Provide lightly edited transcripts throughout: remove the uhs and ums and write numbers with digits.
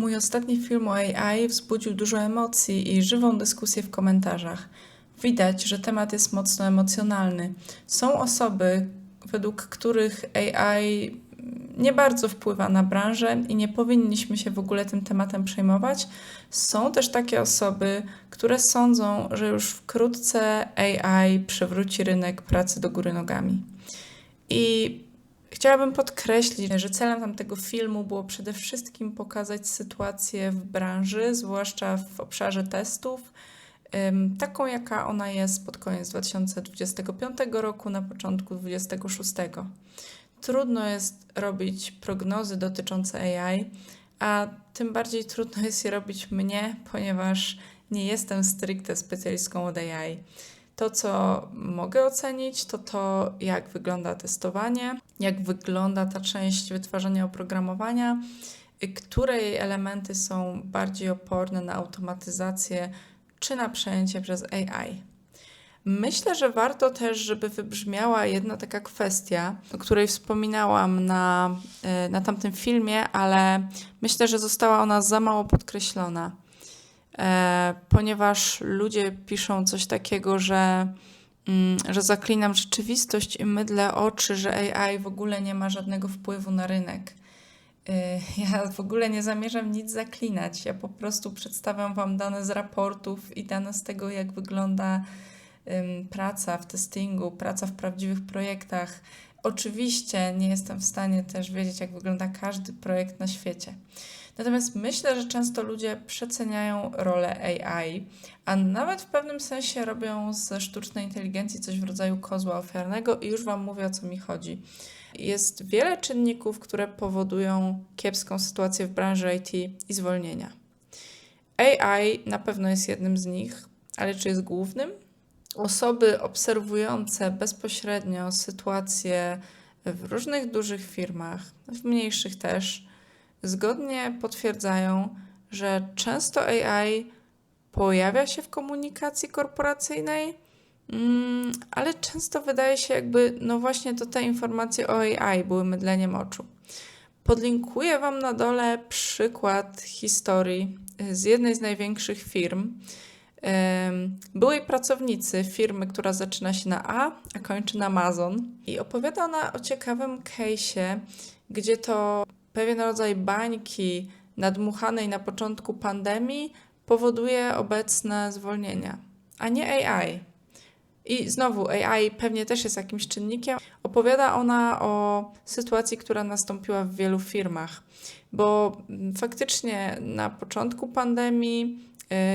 Mój ostatni film o AI wzbudził dużo emocji i żywą dyskusję w komentarzach. Widać, że temat jest mocno emocjonalny. Są osoby, według których AI nie bardzo wpływa na branżę i nie powinniśmy się w ogóle tym tematem przejmować. Są też takie osoby, które sądzą, że już wkrótce AI przewróci rynek pracy do góry nogami. I chciałabym podkreślić, że celem tamtego filmu było przede wszystkim pokazać sytuację w branży, zwłaszcza w obszarze testów, taką jaka ona jest pod koniec 2025 roku, na początku 2026. Trudno jest robić prognozy dotyczące AI, a tym bardziej trudno jest je robić mnie, ponieważ nie jestem stricte specjalistką od AI. To, co mogę ocenić, to jak wygląda testowanie, jak wygląda ta część wytwarzania oprogramowania, które jej elementy są bardziej oporne na automatyzację czy na przejęcie przez AI. Myślę, że warto też, żeby wybrzmiała jedna taka kwestia, o której wspominałam na tamtym filmie, ale myślę, że została ona za mało podkreślona. Ponieważ ludzie piszą coś takiego, że zaklinam rzeczywistość i mydlę oczy, że AI w ogóle nie ma żadnego wpływu na rynek. Ja w ogóle nie zamierzam nic zaklinać. Ja po prostu przedstawiam Wam dane z raportów i dane z tego, jak wygląda praca w testingu, praca w prawdziwych projektach. Oczywiście nie jestem w stanie też wiedzieć, jak wygląda każdy projekt na świecie. Natomiast myślę, że często ludzie przeceniają rolę AI, a nawet w pewnym sensie robią ze sztucznej inteligencji coś w rodzaju kozła ofiarnego i już Wam mówię, o co mi chodzi. Jest wiele czynników, które powodują kiepską sytuację w branży IT i zwolnienia. AI na pewno jest jednym z nich, ale czy jest głównym? Osoby obserwujące bezpośrednio sytuację w różnych dużych firmach, w mniejszych też, zgodnie potwierdzają, że często AI pojawia się w komunikacji korporacyjnej, ale często wydaje się jakby, no właśnie to te informacje o AI były mydleniem oczu. Podlinkuję Wam na dole przykład historii z jednej z największych firm, byłej pracownicy firmy, która zaczyna się na a kończy na Amazon. I opowiada ona o ciekawym case'ie, gdzie to pewien rodzaj bańki nadmuchanej na początku pandemii powoduje obecne zwolnienia, a nie AI. I znowu AI pewnie też jest jakimś czynnikiem. Opowiada ona o sytuacji, która nastąpiła w wielu firmach, bo faktycznie na początku pandemii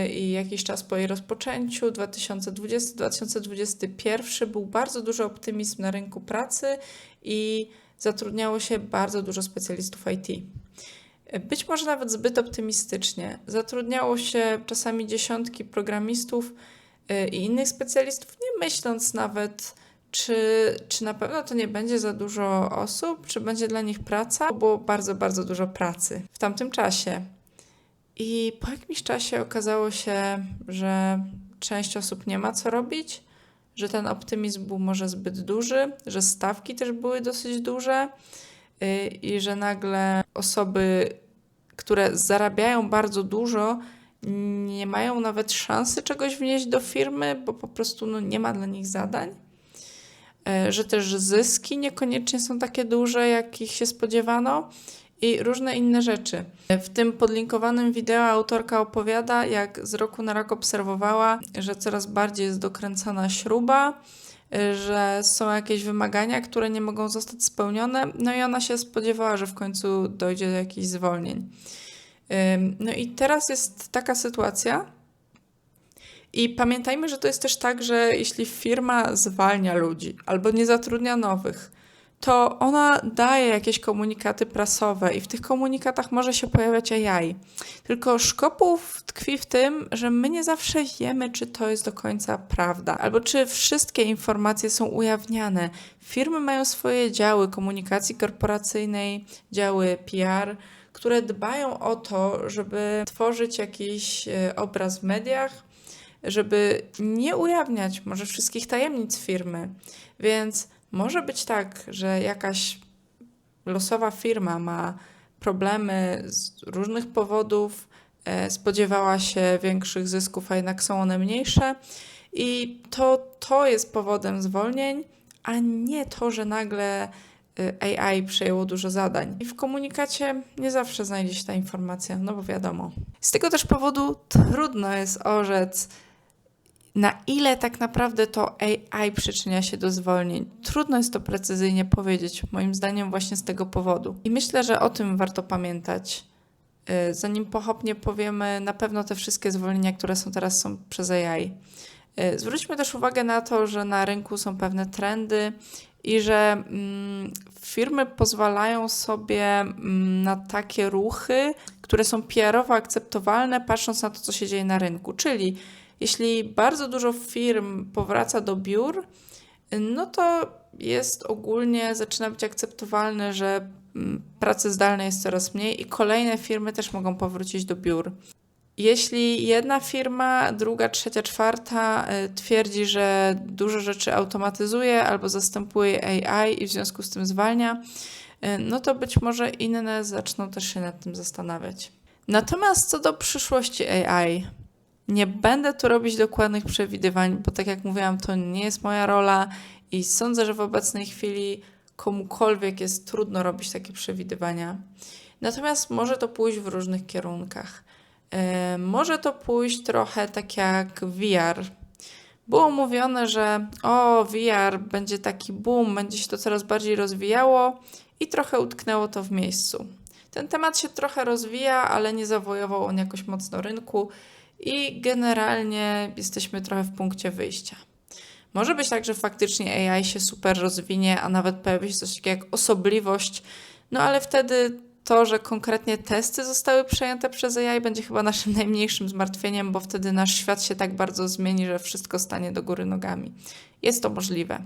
i jakiś czas po jej rozpoczęciu, 2020-2021, był bardzo duży optymizm na rynku pracy i zatrudniało się bardzo dużo specjalistów IT. Być może nawet zbyt optymistycznie. Zatrudniało się czasami dziesiątki programistów i innych specjalistów, nie myśląc nawet, czy na pewno to nie będzie za dużo osób, czy będzie dla nich praca. Było bardzo, bardzo dużo pracy w tamtym czasie. I po jakimś czasie okazało się, że część osób nie ma co robić, że ten optymizm był może zbyt duży, że stawki też były dosyć duże i że nagle osoby, które zarabiają bardzo dużo, nie mają nawet szansy czegoś wnieść do firmy, bo po prostu nie ma dla nich zadań. Że też zyski niekoniecznie są takie duże, jakich się spodziewano i różne inne rzeczy. W tym podlinkowanym wideo autorka opowiada, jak z roku na rok obserwowała, że coraz bardziej jest dokręcana śruba, że są jakieś wymagania, które nie mogą zostać spełnione, no i ona się spodziewała, że w końcu dojdzie do jakichś zwolnień. No i teraz jest taka sytuacja i pamiętajmy, że to jest też tak, że jeśli firma zwalnia ludzi albo nie zatrudnia nowych, to ona daje jakieś komunikaty prasowe i w tych komunikatach może się pojawiać AI. Tylko szkopuł tkwi w tym, że my nie zawsze wiemy, czy to jest do końca prawda, albo czy wszystkie informacje są ujawniane. Firmy mają swoje działy komunikacji korporacyjnej, działy PR, które dbają o to, żeby tworzyć jakiś obraz w mediach, żeby nie ujawniać może wszystkich tajemnic firmy. Więc może być tak, że jakaś losowa firma ma problemy z różnych powodów, spodziewała się większych zysków, a jednak są one mniejsze. I to jest powodem zwolnień, a nie to, że nagle AI przejęło dużo zadań. I w komunikacie nie zawsze znajdzie się ta informacja, no bo wiadomo. Z tego też powodu trudno jest orzec, na ile tak naprawdę to AI przyczynia się do zwolnień. Trudno jest to precyzyjnie powiedzieć, moim zdaniem właśnie z tego powodu. I myślę, że o tym warto pamiętać. Zanim pochopnie powiemy na pewno te wszystkie zwolnienia, które teraz są przez AI. Zwróćmy też uwagę na to, że na rynku są pewne trendy i że firmy pozwalają sobie na takie ruchy, które są PR-owo akceptowalne, patrząc na to, co się dzieje na rynku. Czyli jeśli bardzo dużo firm powraca do biur, no to jest ogólnie, zaczyna być akceptowalne, że pracy zdalnej jest coraz mniej i kolejne firmy też mogą powrócić do biur. Jeśli jedna firma, druga, trzecia, czwarta twierdzi, że dużo rzeczy automatyzuje albo zastępuje AI i w związku z tym zwalnia, no to być może inne zaczną też się nad tym zastanawiać. Natomiast co do przyszłości AI, nie będę tu robić dokładnych przewidywań, bo tak jak mówiłam, to nie jest moja rola i sądzę, że w obecnej chwili komukolwiek jest trudno robić takie przewidywania. Natomiast może to pójść w różnych kierunkach. Może to pójść trochę tak jak VR. Było mówione, że VR będzie taki boom, będzie się to coraz bardziej rozwijało i trochę utknęło to w miejscu. Ten temat się trochę rozwija, ale nie zawojował on jakoś mocno rynku i generalnie jesteśmy trochę w punkcie wyjścia. Może być tak, że faktycznie AI się super rozwinie, a nawet pojawi się coś takiego jak osobliwość, no ale wtedy to, że konkretnie testy zostały przejęte przez AI, będzie chyba naszym najmniejszym zmartwieniem, bo wtedy nasz świat się tak bardzo zmieni, że wszystko stanie do góry nogami. Jest to możliwe.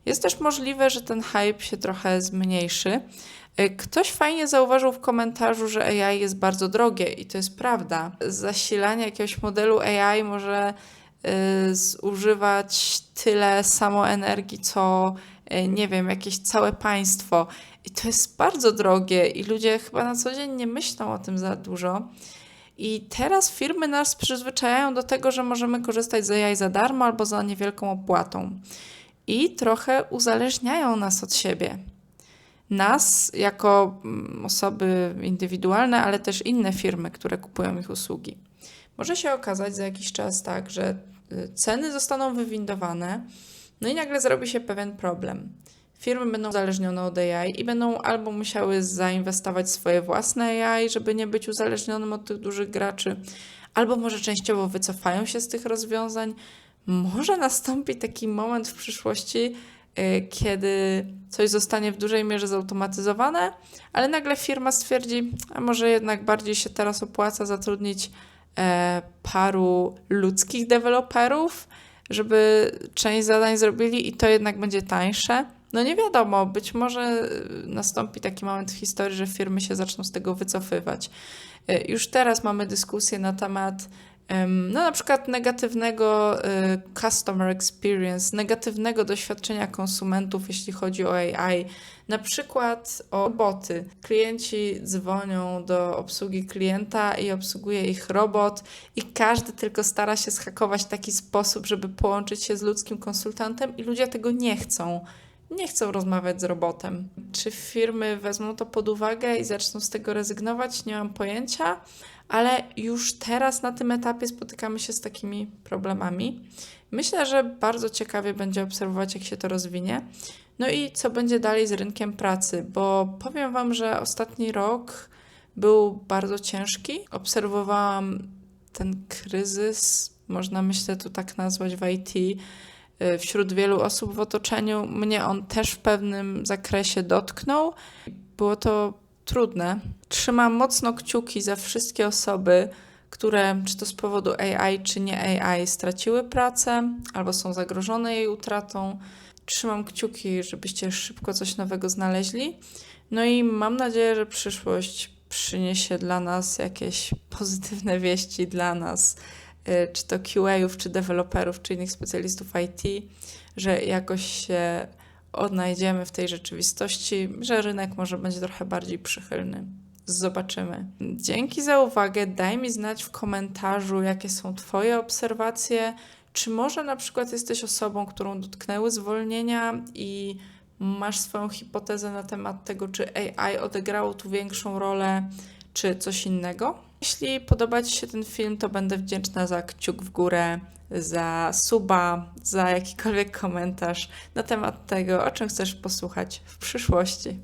Jest też możliwe, że ten hype się trochę zmniejszy. Ktoś fajnie zauważył w komentarzu, że AI jest bardzo drogie i to jest prawda. Zasilanie jakiegoś modelu AI może zużywać tyle samo energii, co nie wiem, jakieś całe państwo. I to jest bardzo drogie i ludzie chyba na co dzień nie myślą o tym za dużo. I teraz firmy nas przyzwyczajają do tego, że możemy korzystać z AI za darmo albo za niewielką opłatą. I trochę uzależniają nas od siebie. Nas jako osoby indywidualne, ale też inne firmy, które kupują ich usługi. Może się okazać za jakiś czas tak, że ceny zostaną wywindowane, no i nagle zrobi się pewien problem. Firmy będą uzależnione od AI i będą albo musiały zainwestować w swoje własne AI, żeby nie być uzależnionym od tych dużych graczy, albo może częściowo wycofają się z tych rozwiązań. Może nastąpi taki moment w przyszłości, kiedy coś zostanie w dużej mierze zautomatyzowane, ale nagle firma stwierdzi, a może jednak bardziej się teraz opłaca zatrudnić paru ludzkich deweloperów, żeby część zadań zrobili i to jednak będzie tańsze. No nie wiadomo, być może nastąpi taki moment w historii, że firmy się zaczną z tego wycofywać. Już teraz mamy dyskusję na temat no na przykład negatywnego customer experience, negatywnego doświadczenia konsumentów, jeśli chodzi o AI. Na przykład o boty. Klienci dzwonią do obsługi klienta i obsługuje ich robot i każdy tylko stara się zhakować w taki sposób, żeby połączyć się z ludzkim konsultantem i ludzie tego nie chcą. Nie chcą rozmawiać z robotem. Czy firmy wezmą to pod uwagę i zaczną z tego rezygnować? Nie mam pojęcia, ale już teraz na tym etapie spotykamy się z takimi problemami. Myślę, że bardzo ciekawie będzie obserwować, jak się to rozwinie. No i co będzie dalej z rynkiem pracy, bo powiem Wam, że ostatni rok był bardzo ciężki. Obserwowałam ten kryzys, można myślę to tak nazwać w IT, wśród wielu osób w otoczeniu. Mnie on też w pewnym zakresie dotknął. Było to trudne. Trzymam mocno kciuki za wszystkie osoby, które czy to z powodu AI, czy nie AI straciły pracę, albo są zagrożone jej utratą. Trzymam kciuki, żebyście szybko coś nowego znaleźli. No i mam nadzieję, że przyszłość przyniesie dla nas jakieś pozytywne wieści dla nas, czy to QA-ów, czy deweloperów, czy innych specjalistów IT, że jakoś się odnajdziemy w tej rzeczywistości, że rynek może będzie trochę bardziej przychylny. zobaczymy. Dzięki za uwagę. Daj mi znać w komentarzu, jakie są Twoje obserwacje. Czy może na przykład jesteś osobą, którą dotknęły zwolnienia i masz swoją hipotezę na temat tego, czy AI odegrało tu większą rolę, czy coś innego? Jeśli podoba Ci się ten film, to będę wdzięczna za kciuk w górę, za suba, za jakikolwiek komentarz na temat tego, o czym chcesz posłuchać w przyszłości.